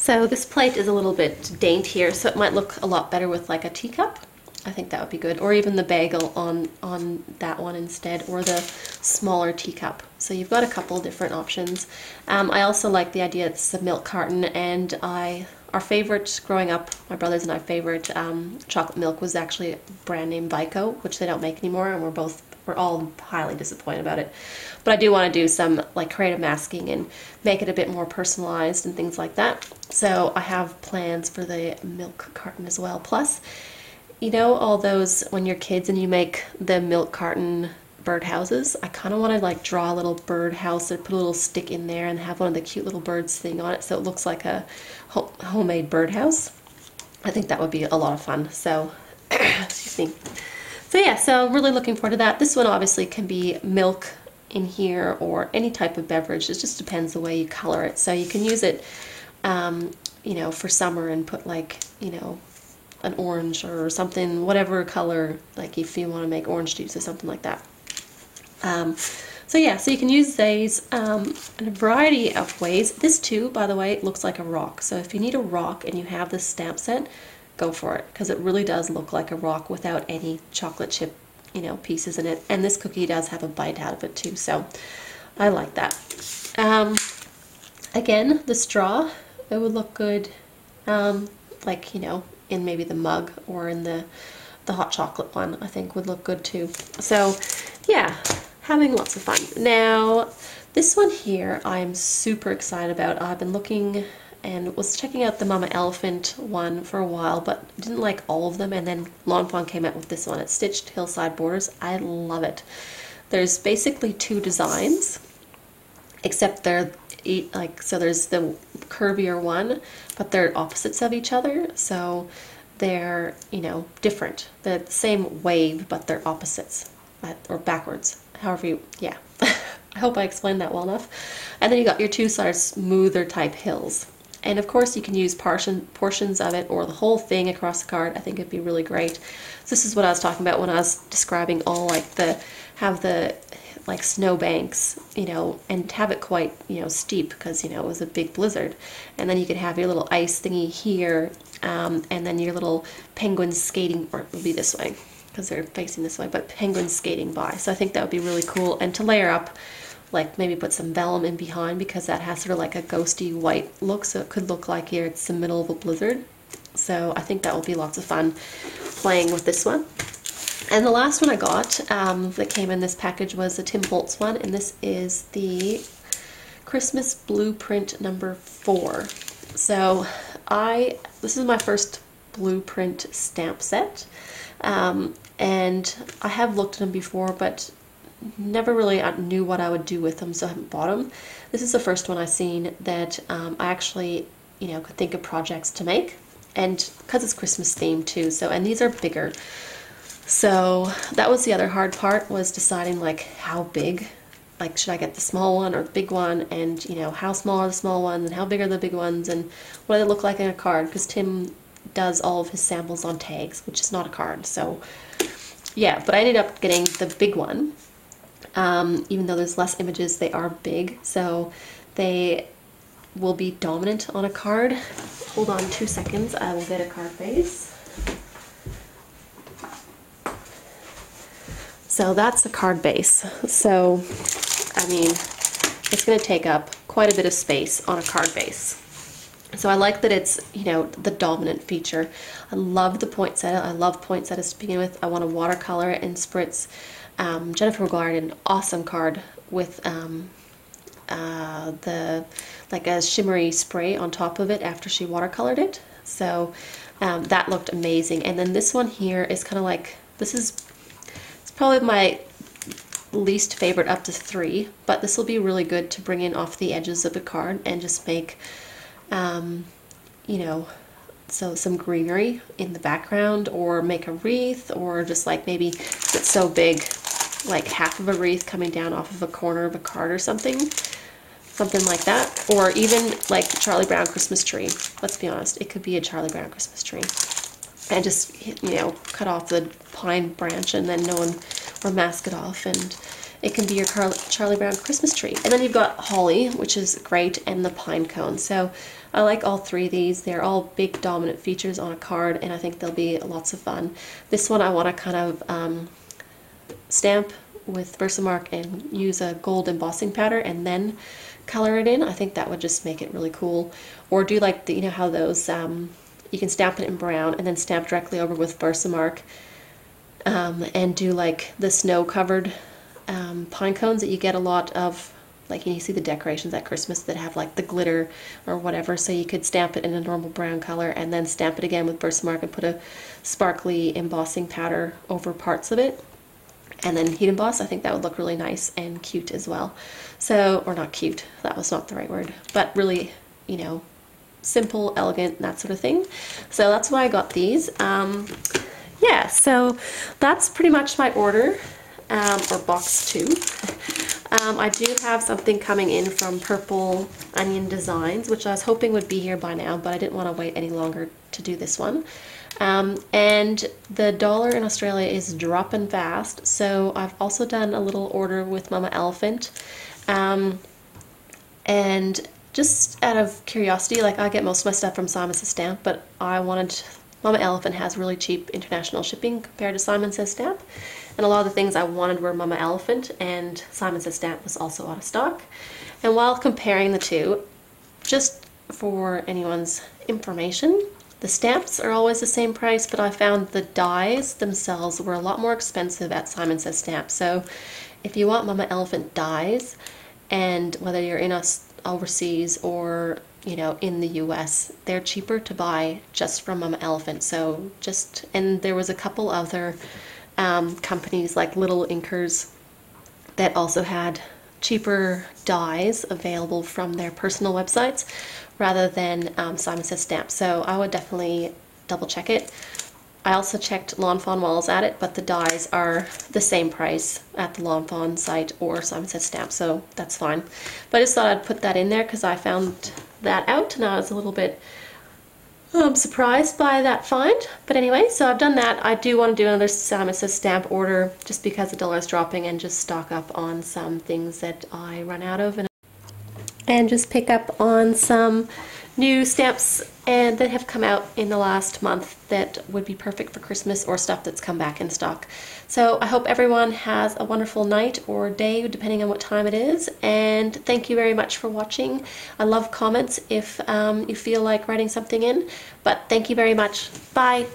So this plate is a little bit daintier, so it might look a lot better with like a teacup. I think that would be good, or even the bagel on that one instead, or the smaller teacup. So you've got a couple different options. I also like the idea it's a milk carton, and our favorite growing up, my brothers and I favorite chocolate milk was actually a brand name Vico, which they don't make anymore, and we're all highly disappointed about it. But I do want to do some like creative masking and make it a bit more personalized and things like that. So I have plans for the milk carton as well. Plus, you know, all those when you're kids and you make the milk carton birdhouses, I kind of want to like draw a little birdhouse and put a little stick in there and have one of the cute little birds sitting on it so it looks like a homemade birdhouse. I think that would be a lot of fun. So, excuse me. So yeah, so I'm really looking forward to that. This one obviously can be milk in here or any type of beverage. It just depends the way you color it. So you can use it, you know, for summer and put like, you know, an orange or something, whatever color, like if you want to make orange juice or something like that. So yeah, so you can use these in a variety of ways. This too, by the way, looks like a rock. So if you need a rock and you have this stamp set, go for it, because it really does look like a rock without any chocolate chip, you know, pieces in it. And this cookie does have a bite out of it too, so I like that. Again, the straw, it would look good, like, you know, in maybe the mug or in the hot chocolate one, I think would look good too. So yeah, having lots of fun. Now, this one here I'm super excited about. I've been looking and was checking out the Mama Elephant one for a while, but didn't like all of them, and then Lawn Fawn came out with this one. It's stitched hillside borders. I love it. There's basically two designs, except they're like, so there's the curvier one, but they're opposites of each other, so they're, you know, different. They're the same wave, but they're opposites, or backwards, however you, yeah. I hope I explained that well enough. And then you got your two sort of smoother type hills. And of course you can use portions of it or the whole thing across the card. I think it'd be really great. So this is what I was talking about when I was describing all like have the like snow banks, you know, and have it quite, you know, steep because, you know, it was a big blizzard. And then you could have your little ice thingy here, and then your little penguins skating, or it would be this way because they're facing this way, but penguins skating by. So I think that would be really cool. And to layer up, like maybe put some vellum in behind, because that has sort of like a ghosty white look, so it could look like here it's the middle of a blizzard. So I think that will be lots of fun playing with this one. And the last one I got that came in this package was the Tim Holtz one, and this is the Christmas Blueprint number 4. So this is my first blueprint stamp set, and I have looked at them before, but never really knew what I would do with them, so I haven't bought them. This is the first one I've seen that I actually, you know, could think of projects to make, and because it's Christmas themed too. So, and these are bigger. So that was the other hard part, was deciding like how big, like should I get the small one or the big one, and you know, how small are the small ones and how big are the big ones, and what do they look like in a card, because Tim does all of his samples on tags, which is not a card. So yeah, but I ended up getting the big one. Even though there's less images, they are big, so they will be dominant on a card. Hold on 2 seconds, I will get a card base. So that's the card base. So, I mean, it's going to take up quite a bit of space on a card base. So I like that it's, you know, the dominant feature. I love the poinsettia. I love poinsettias to begin with. I want to watercolor it and spritz. Jennifer McGuire did an awesome card with like a shimmery spray on top of it after she watercolored it. So that looked amazing. And then this one here is kind of like, it's probably my least favorite up to 3, but this will be really good to bring in off the edges of the card and just make, you know, so some greenery in the background, or make a wreath, or just like maybe it's so big, like half of a wreath coming down off of a corner of a card or something like that. Or even like Charlie Brown Christmas tree. Let's be honest, it could be a Charlie Brown Christmas tree. And just, you know, cut off the pine branch and then or mask it off, and it can be your Charlie Brown Christmas tree. And then you've got holly, which is great, and the pine cone. So I like all three of these. They're all big dominant features on a card, and I think they'll be lots of fun. This one I want to kind of stamp with Versamark and use a gold embossing powder and then color it in. I think that would just make it really cool. Or do like the, you know how those you can stamp it in brown and then stamp directly over with Versamark, and do like the snow covered pine cones that you get a lot of, like you see the decorations at Christmas that have like the glitter or whatever. So you could stamp it in a normal brown color and then stamp it again with Versamark and put a sparkly embossing powder over parts of it and then heat emboss. I think that would look really nice and cute as well. So, or not cute, that was not the right word, but really, you know, simple, elegant, that sort of thing. So that's why I got these. Yeah, so that's pretty much my order, or box 2. I do have something coming in from Purple Onion Designs, which I was hoping would be here by now, but I didn't want to wait any longer to do this one. And the dollar in Australia is dropping fast, so I've also done a little order with Mama Elephant. And just out of curiosity, like I get most of my stuff from Simon Says Stamp, but I wanted, Mama Elephant has really cheap international shipping compared to Simon Says Stamp. And a lot of the things I wanted were Mama Elephant, and Simon Says Stamp was also out of stock. And while comparing the two, just for anyone's information, the stamps are always the same price, but I found the dies themselves were a lot more expensive at Simon Says Stamp. So if you want Mama Elephant dies, and whether you're in overseas or, you know, in the US, they're cheaper to buy just from Mama Elephant. So just, and there was a couple other companies like Little Inkers that also had cheaper dies available from their personal websites rather than Simon Says Stamp. So I would definitely double check it. I also checked Lawn Fawn while I was at it, but the dies are the same price at the Lawn Fawn site or Simon Says Stamp, so that's fine. But I just thought I'd put that in there because I found that out and I was a little bit surprised by that find. But anyway, so I've done that. I do want to do another Simon Says Stamp order just because the dollar is dropping and just stock up on some things that I run out of and just pick up on some new stamps and that have come out in the last month that would be perfect for Christmas or stuff that's come back in stock. So I hope everyone has a wonderful night or day depending on what time it is, and thank you very much for watching. I love comments if you feel like writing something in, but thank you very much. Bye.